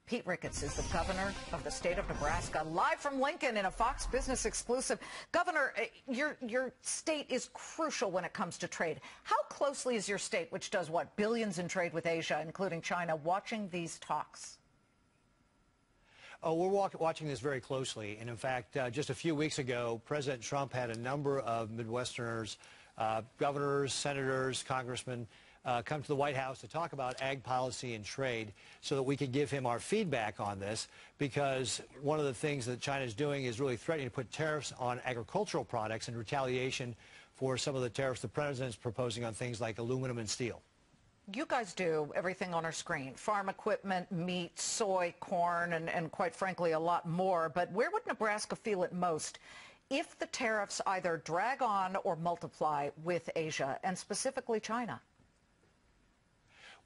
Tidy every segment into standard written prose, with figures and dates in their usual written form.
Pete Ricketts is the governor of the state of Nebraska, live from Lincoln in a Fox Business exclusive. Governor, your state is crucial when it comes to trade. How closely is your state, which does what, billions in trade with Asia, including China, watching these talks? Oh, we're watching this very closely. And in fact, just a few weeks ago, President Trump had a number of Midwesterners, governors, senators, congressmen, come to the White House to talk about ag policy and trade so that we could give him our feedback on this, because one of the things that China is doing is really threatening to put tariffs on agricultural products in retaliation for some of the tariffs the president's proposing on things like aluminum and steel. You guys do everything on our screen: farm equipment, meat, soy, corn, and quite frankly, a lot more. But where would Nebraska feel it most if the tariffs either drag on or multiply with Asia, and specifically China?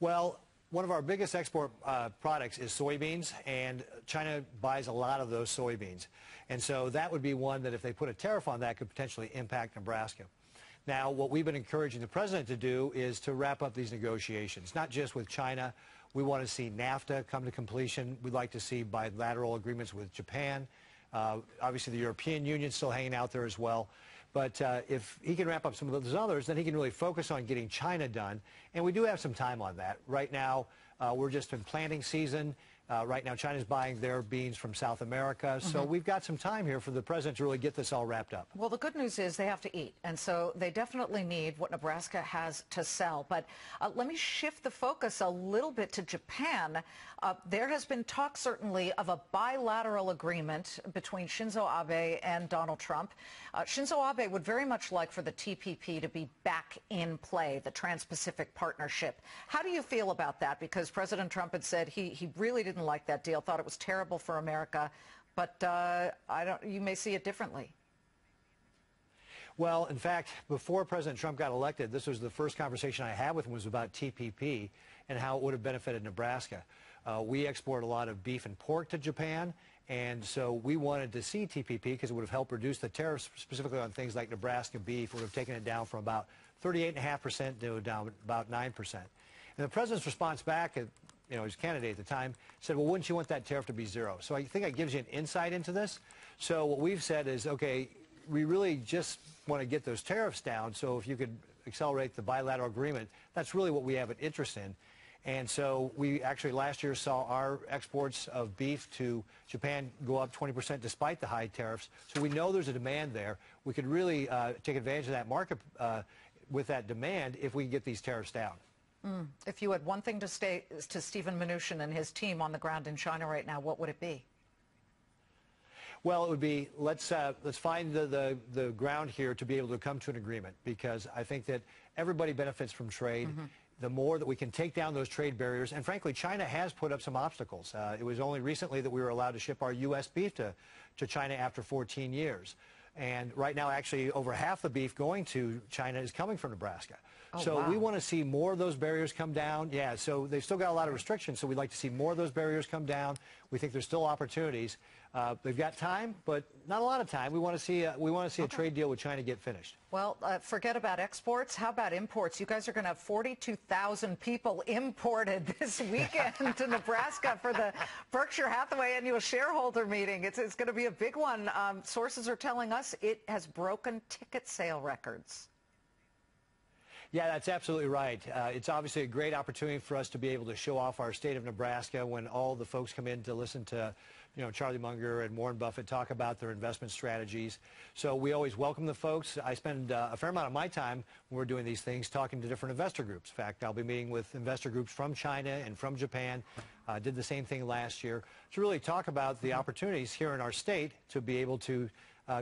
Well, one of our biggest export products is soybeans, and China buys a lot of those soybeans. And so that would be one that if they put a tariff on that could potentially impact Nebraska. Now, what we've been encouraging the president to do is to wrap up these negotiations, not just with China. We want to see NAFTA come to completion. We'd like to see bilateral agreements with Japan. Obviously, the European Union's still hanging out there as well. But if he can wrap up some of those others, then he can really focus on getting China done. And we do have some time on that. Right now, we're just in planting season. Right now, China's buying their beans from South America. So we've got some time here for the president to really get this all wrapped up. Well, the good news is they have to eat, and so they definitely need what Nebraska has to sell. But let me shift the focus a little bit to Japan. There has been talk, certainly, of a bilateral agreement between Shinzo Abe and Donald Trump. Shinzo Abe would very much like for the TPP to be back in play, the Trans-Pacific Partnership. How do you feel about that? Because President Trump had said he really didn't like that deal, thought it was terrible for America, but you may see it differently. Well, in fact, before President Trump got elected, this was the first conversation I had with him was about TPP and how it would have benefited Nebraska. We export a lot of beef and pork to Japan, and so we wanted to see TPP because it would have helped reduce the tariffs specifically on things like Nebraska beef. It would have taken it down from about 38.5% to down about 9%. And the president's response back, his candidate at the time, said, well, wouldn't you want that tariff to be zero? So I think that gives you an insight into this. So what we've said is, okay, we really just want to get those tariffs down, so if you could accelerate the bilateral agreement, that's really what we have an interest in. And so we actually last year saw our exports of beef to Japan go up 20% despite the high tariffs. So we know there's a demand there. We could really take advantage of that market with that demand if we can get these tariffs down. If you had one thing to say to Stephen Mnuchin and his team on the ground in China right now, what would it be? Well, it would be let's find the ground here to be able to come to an agreement, because I think that everybody benefits from trade. The more that we can take down those trade barriers, and frankly, China has put up some obstacles. It was only recently that we were allowed to ship our U.S. beef to China after 14 years. And right now, actually, over half the beef going to China is coming from Nebraska. So we want to see more of those barriers come down. Yeah, so they've still got a lot of restrictions, so we'd like to see more of those barriers come down. We think there's still opportunities. They've got time, but not a lot of time. We want to see a trade deal with China get finished. Well, forget about exports. How about imports? You guys are going to have 42,000 people imported this weekend to Nebraska for the Berkshire Hathaway annual shareholder meeting. It's going to be a big one. Sources are telling us it has broken ticket sale records. Yeah, that's absolutely right. It's obviously a great opportunity for us to be able to show off our state of Nebraska when all the folks come in to listen to, Charlie Munger and Warren Buffett talk about their investment strategies. So we always welcome the folks. I spend a fair amount of my time when we're doing these things talking to different investor groups. In fact, I'll be meeting with investor groups from China and from Japan. Did the same thing last year to really talk about the opportunities here in our state to be able to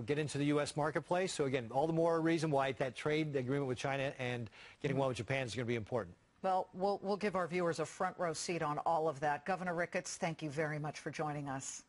get into the U.S. marketplace. So again, all the more reason why that trade agreement with China and getting one with Japan is going to be important. Well, we'll give our viewers a front row seat on all of that. Governor Ricketts, thank you very much for joining us.